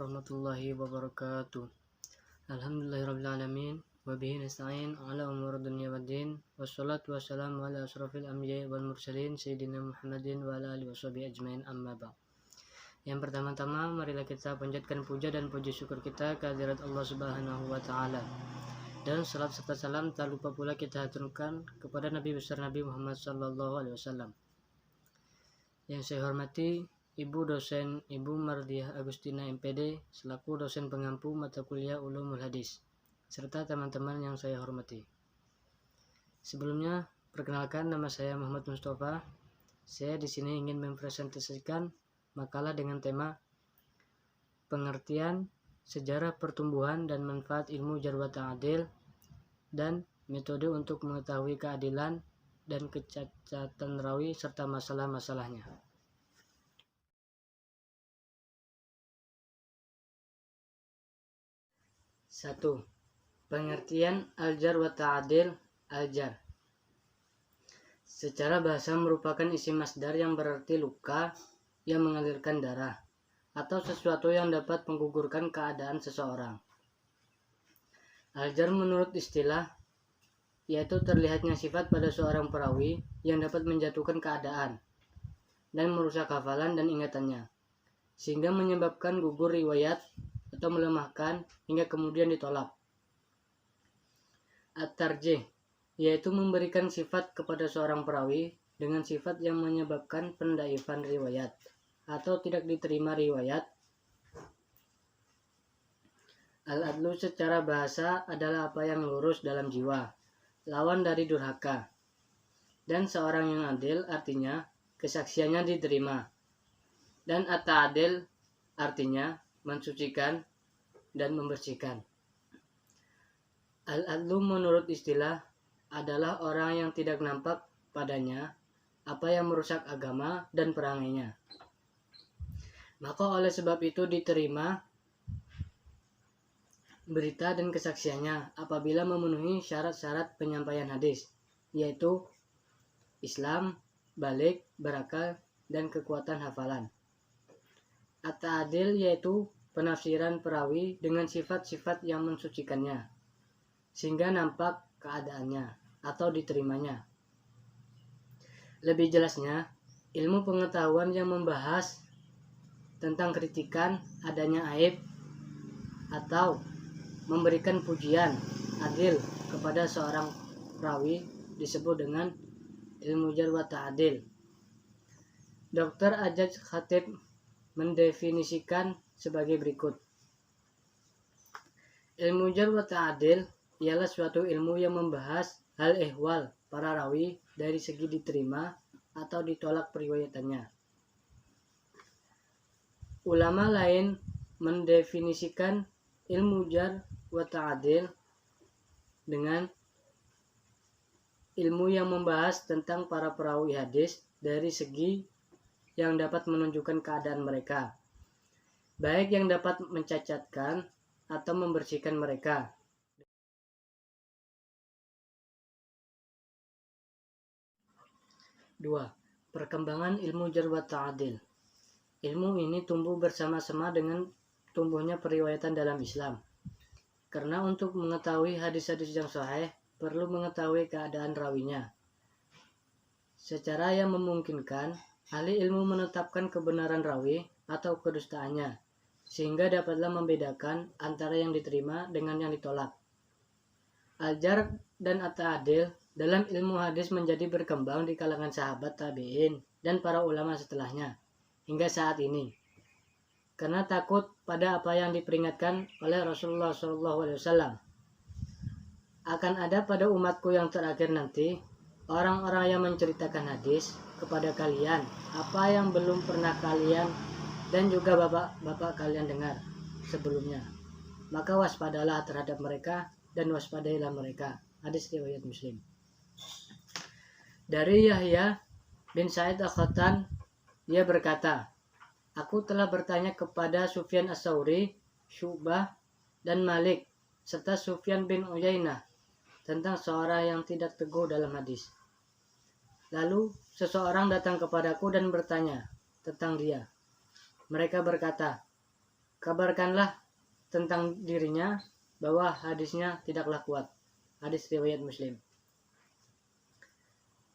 warahmatullahi wabarakatuh. Alhamdulillahirrabbilalamin. Wabihi nasta'in ala umur dunia waddin. Wassalatu wassalamu ala asrafil anbiya'i wal mursalin Sayyidina Muhammadin wa ala alihi washabihi ajmain, amma ba'd. Yang pertama-tama, marilah kita panjatkan puja dan puji syukur kita kehadirat Allah Subhanahu wa Ta'ala. Dan salat serta salam tak lupa pula kita haturkan kepada Nabi besar Nabi Muhammad sallallahu alaihi wasallam. Yang saya hormati Ibu dosen Ibu Mardiah Agustina MPD selaku dosen pengampu mata kuliah Ulumul Hadis, serta teman-teman yang saya hormati. Sebelumnya, perkenalkan, nama saya Muhammad Mustafa. Saya di sini ingin mempresentasikan makalah dengan tema pengertian sejarah pertumbuhan dan manfaat ilmu Jarh wa Ta'dil dan metode untuk mengetahui keadilan dan kecacatan rawi serta masalah-masalahnya. 1. Pengertian Al-Jarh wa Ta'dil. Al-Jarh secara bahasa merupakan isim masdar yang berarti luka yang mengalirkan darah atau sesuatu yang dapat menggugurkan keadaan seseorang. Al-Jarh menurut istilah yaitu terlihatnya sifat pada seorang perawi yang dapat menjatuhkan keadaan dan merusak hafalan dan ingatannya, sehingga menyebabkan gugur riwayat atau melemahkan hingga kemudian ditolak. At-Tarjih yaitu memberikan sifat kepada seorang perawi dengan sifat yang menyebabkan pendaifan riwayat atau tidak diterima riwayat. Al-Adlu secara bahasa adalah apa yang lurus dalam jiwa, lawan dari durhaka. Dan seorang yang adil artinya kesaksiannya diterima. Dan At-Ta'dil artinya mensucikan dan membersihkan. Al-Adlu menurut istilah adalah orang yang tidak nampak padanya apa yang merusak agama dan perangainya. Maka oleh sebab itu diterima berita dan kesaksiannya apabila memenuhi syarat-syarat penyampaian hadis, yaitu Islam, balik, berakal, dan kekuatan hafalan. At-Ta'dil yaitu penafsiran perawi dengan sifat-sifat yang mensucikannya, sehingga nampak keadaannya atau diterimanya. Lebih jelasnya, ilmu pengetahuan yang membahas tentang kritikan adanya aib atau memberikan pujian adil kepada seorang perawi disebut dengan ilmu Jarh wa Ta'dil. Dr. Ajaj Khatib mendefinisikan sebagai berikut. Ilmu Jarh wa Ta'dil ialah suatu ilmu yang membahas hal ehwal para rawi dari segi diterima atau ditolak periwayatannya. Ulama lain mendefinisikan ilmu Jarh wa Ta'dil dengan ilmu yang membahas tentang para perawi hadis dari segi yang dapat menunjukkan keadaan mereka, baik yang dapat mencacatkan atau membersihkan mereka. Dua, perkembangan ilmu Jarh wa Ta'dil. Ilmu ini tumbuh bersama-sama dengan tumbuhnya periwayatan dalam Islam. Karena untuk mengetahui hadis-hadis yang sahih, perlu mengetahui keadaan rawinya. Secara yang memungkinkan, ahli ilmu menetapkan kebenaran rawi atau kedustaannya, sehingga dapatlah membedakan antara yang diterima dengan yang ditolak. Al-Jarh dan At-Ta'dil dalam ilmu hadis menjadi berkembang di kalangan sahabat tabi'in dan para ulama setelahnya hingga saat ini. Karena takut pada apa yang diperingatkan oleh Rasulullah SAW. Akan ada pada umatku yang terakhir nanti orang-orang yang menceritakan hadis kepada kalian apa yang belum pernah kalian dan juga bapak-bapak kalian dengar sebelumnya. Maka waspadalah terhadap mereka dan waspadailah mereka. Hadis riwayat Muslim. Dari Yahya bin Sa'id Al-Qattan, dia berkata, aku telah bertanya kepada Sufyan As-Tsauri, Syu'bah, dan Malik, serta Sufyan bin Uyainah tentang seorang yang tidak teguh dalam hadis. Lalu seseorang datang kepadaku dan bertanya tentang dia. Mereka berkata, kabarkanlah tentang dirinya bahwa hadisnya tidaklah kuat. Hadis riwayat Muslim.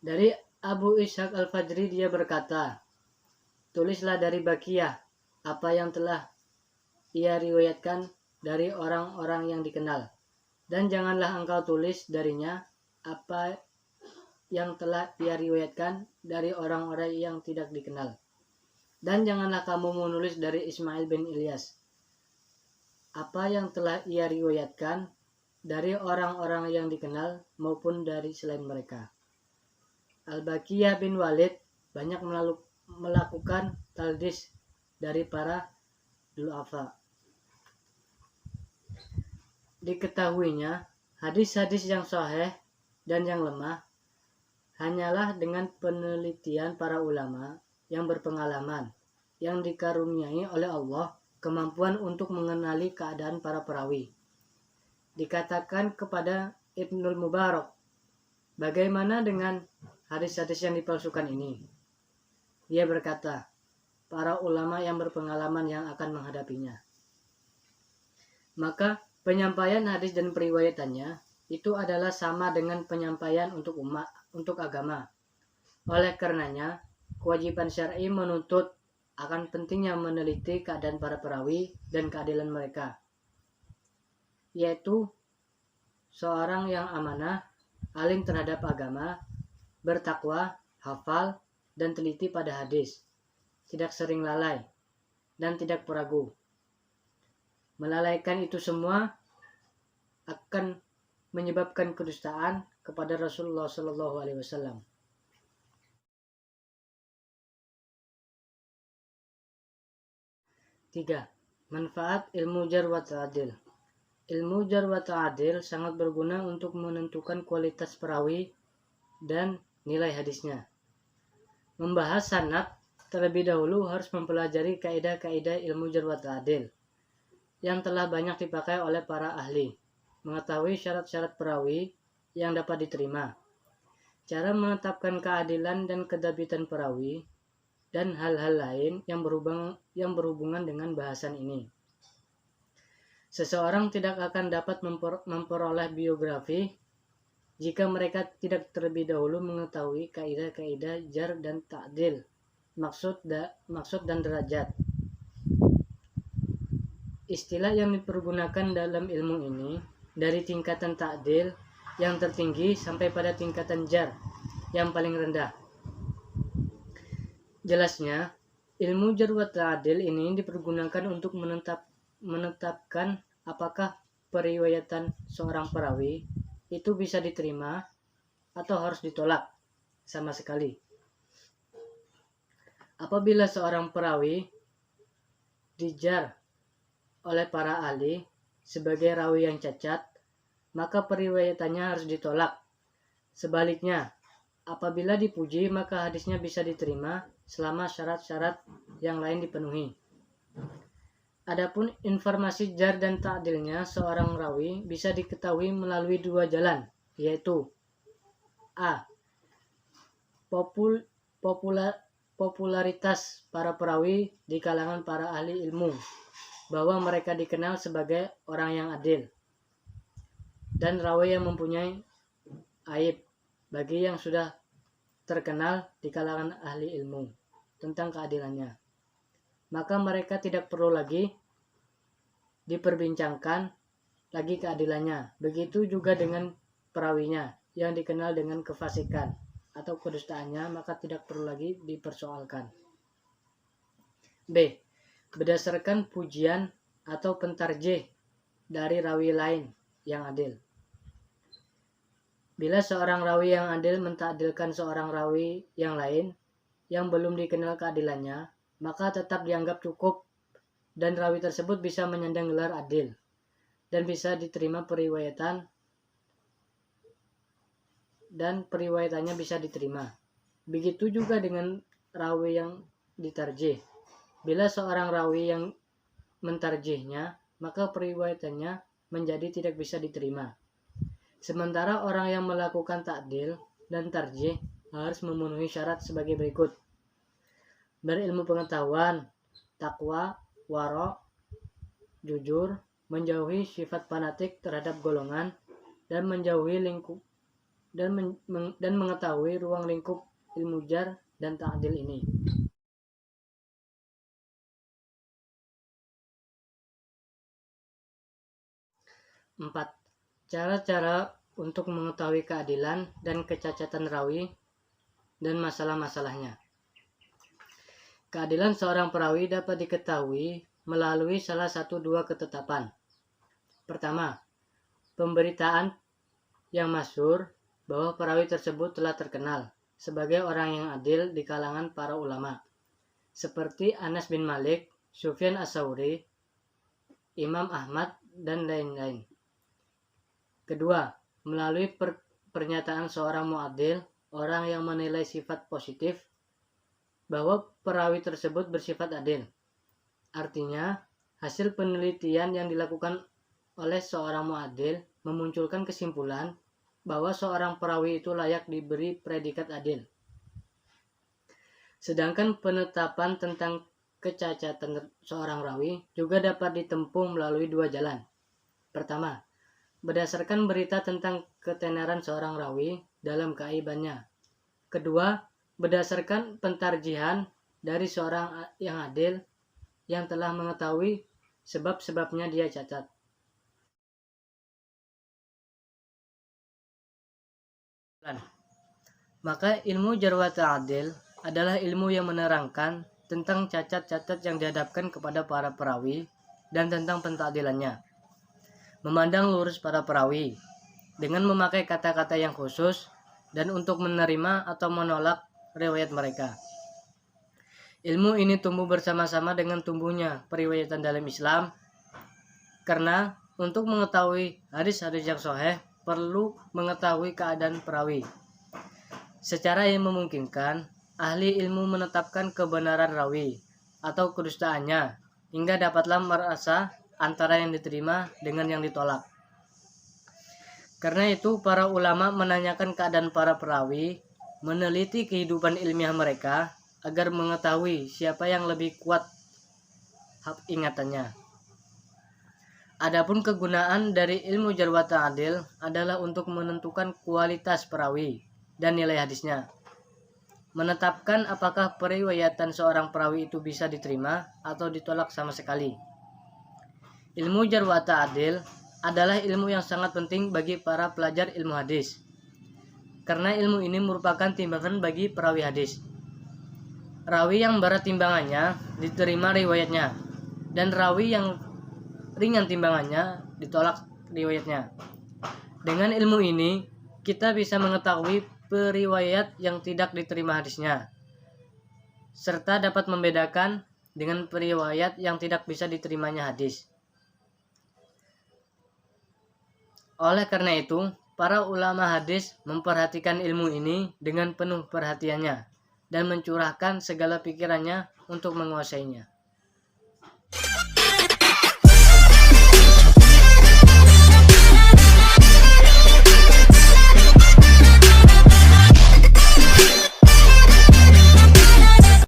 Dari Abu Ishaq Al-Fajri dia berkata, tulislah dari Bakiyah apa yang telah ia riwayatkan dari orang-orang yang dikenal, dan janganlah engkau tulis darinya apa yang telah ia riwayatkan dari orang-orang yang tidak dikenal. Dan janganlah kamu menulis dari Ismail bin Ilyas apa yang telah ia riwayatkan dari orang-orang yang dikenal maupun dari selain mereka. Al-Baqiyah bin Walid banyak melakukan taldis dari para du'afa. Diketahuinya hadis-hadis yang sahih dan yang lemah hanyalah dengan penelitian para ulama yang berpengalaman, yang dikaruniai oleh Allah kemampuan untuk mengenali keadaan para perawi. Dikatakan kepada Ibnul Mubarak, bagaimana dengan hadis-hadis yang dipalsukan ini? Dia berkata, para ulama yang berpengalaman yang akan menghadapinya. Maka penyampaian hadis dan periwayatannya itu adalah sama dengan penyampaian untuk umat, untuk agama. Oleh karenanya, kewajiban syar'i menuntut akan pentingnya meneliti keadaan para perawi dan keadilan mereka, yaitu seorang yang amanah, alim terhadap agama, bertakwa, hafal, dan teliti pada hadis, tidak sering lalai, dan tidak peragu. Melalaikan itu semua akan menyebabkan kedustaan kepada Rasulullah SAW. 3. Manfaat ilmu jar wa ta'dil. Ilmu jar wa ta'dil sangat berguna untuk menentukan kualitas perawi dan nilai hadisnya. Membahas sanad, terlebih dahulu harus mempelajari kaidah-kaidah ilmu jar wa ta'dil yang telah banyak dipakai oleh para ahli, mengetahui syarat-syarat perawi yang dapat diterima, cara menetapkan keadilan dan kedabitan perawi, dan hal-hal lain yang berhubungan dengan bahasan ini. Seseorang tidak akan dapat memperoleh biografi jika mereka tidak terlebih dahulu mengetahui kaidah-kaidah jar dan ta'dil, maksud dan derajat. Istilah yang dipergunakan dalam ilmu ini dari tingkatan ta'dil yang tertinggi sampai pada tingkatan jar yang paling rendah. Jelasnya, ilmu jar wa ta'dil ini dipergunakan untuk menetapkan apakah periwayatan seorang perawi itu bisa diterima atau harus ditolak sama sekali. Apabila seorang perawi dijar oleh para ahli sebagai rawi yang cacat, maka periwayatannya harus ditolak. Sebaliknya, apabila dipuji, maka hadisnya bisa diterima selama syarat-syarat yang lain dipenuhi. Adapun informasi jar dan ta'dilnya seorang rawi bisa diketahui melalui dua jalan, yaitu A. Popularitas para perawi di kalangan para ahli ilmu, bahwa mereka dikenal sebagai orang yang adil, dan rawi yang mempunyai aib bagi yang sudah terkenal di kalangan ahli ilmu tentang keadilannya, maka mereka tidak perlu lagi diperbincangkan lagi keadilannya. Begitu juga dengan perawinya yang dikenal dengan kefasikan atau kedustaannya, maka tidak perlu lagi dipersoalkan. B. Berdasarkan pujian atau pentarjih dari rawi lain yang adil. Bila seorang rawi yang adil mentakdilkan seorang rawi yang lain yang belum dikenal keadilannya, maka tetap dianggap cukup dan rawi tersebut bisa menyandang gelar adil dan bisa diterima periwayatan dan periwayatannya bisa diterima. Begitu juga dengan rawi yang ditarjih. Bila seorang rawi yang mentarjihnya, maka periwayatannya menjadi tidak bisa diterima. Sementara orang yang melakukan ta'dil dan tarjih harus memenuhi syarat sebagai berikut: berilmu pengetahuan, takwa, wara, jujur, menjauhi sifat fanatik terhadap golongan, dan menjauhi lingkup dan mengetahui ruang lingkup ilmu jar dan ta'dil ini. 4. Cara-cara untuk mengetahui keadilan dan kecacatan rawi dan masalah-masalahnya. Keadilan seorang perawi dapat diketahui melalui salah satu dua ketetapan. Pertama, pemberitaan yang masyhur bahwa perawi tersebut telah terkenal sebagai orang yang adil di kalangan para ulama, seperti Anas bin Malik, Sufyan Ats-Tsauri, Imam Ahmad, dan lain-lain. Kedua, melalui pernyataan seorang mu'adil, orang yang menilai sifat positif, bahwa perawi tersebut bersifat adil. Artinya, hasil penelitian yang dilakukan oleh seorang mu'adil memunculkan kesimpulan bahwa seorang perawi itu layak diberi predikat adil. Sedangkan penetapan tentang kecacatan seorang rawi juga dapat ditempuh melalui dua jalan. Pertama, berdasarkan berita tentang ketenaran seorang rawi dalam keaibannya. Kedua, berdasarkan pentarjihan dari seorang yang adil yang telah mengetahui sebab-sebabnya dia cacat. Maka ilmu jarh wa ta'dil adalah ilmu yang menerangkan tentang cacat-cacat yang dihadapkan kepada para perawi dan tentang pentakdilannya. Memandang lurus para perawi dengan memakai kata-kata yang khusus dan untuk menerima atau menolak riwayat mereka. Ilmu ini tumbuh bersama-sama dengan tumbuhnya periwayatan dalam Islam, karena untuk mengetahui hadis-hadis yang sahih perlu mengetahui keadaan perawi. Secara yang memungkinkan, ahli ilmu menetapkan kebenaran rawi atau kedustaannya hingga dapatlah merasa antara yang diterima dengan yang ditolak. Karena itu, para ulama menanyakan keadaan para perawi, meneliti kehidupan ilmiah mereka agar mengetahui siapa yang lebih kuat ingatannya. Adapun kegunaan dari ilmu jarh wa ta'dil adalah untuk menentukan kualitas perawi dan nilai hadisnya. Menetapkan apakah periwayatan seorang perawi itu bisa diterima atau ditolak sama sekali. Ilmu jarh wa ta'dil adalah ilmu yang sangat penting bagi para pelajar ilmu hadis, karena ilmu ini merupakan timbangan bagi perawi hadis. Rawi yang berat timbangannya diterima riwayatnya, dan rawi yang ringan timbangannya ditolak riwayatnya. Dengan ilmu ini, kita bisa mengetahui periwayat yang tidak diterima hadisnya, serta dapat membedakan dengan periwayat yang tidak bisa diterimanya hadis. Oleh karena itu, para ulama hadis memperhatikan ilmu ini dengan penuh perhatiannya dan mencurahkan segala pikirannya untuk menguasainya.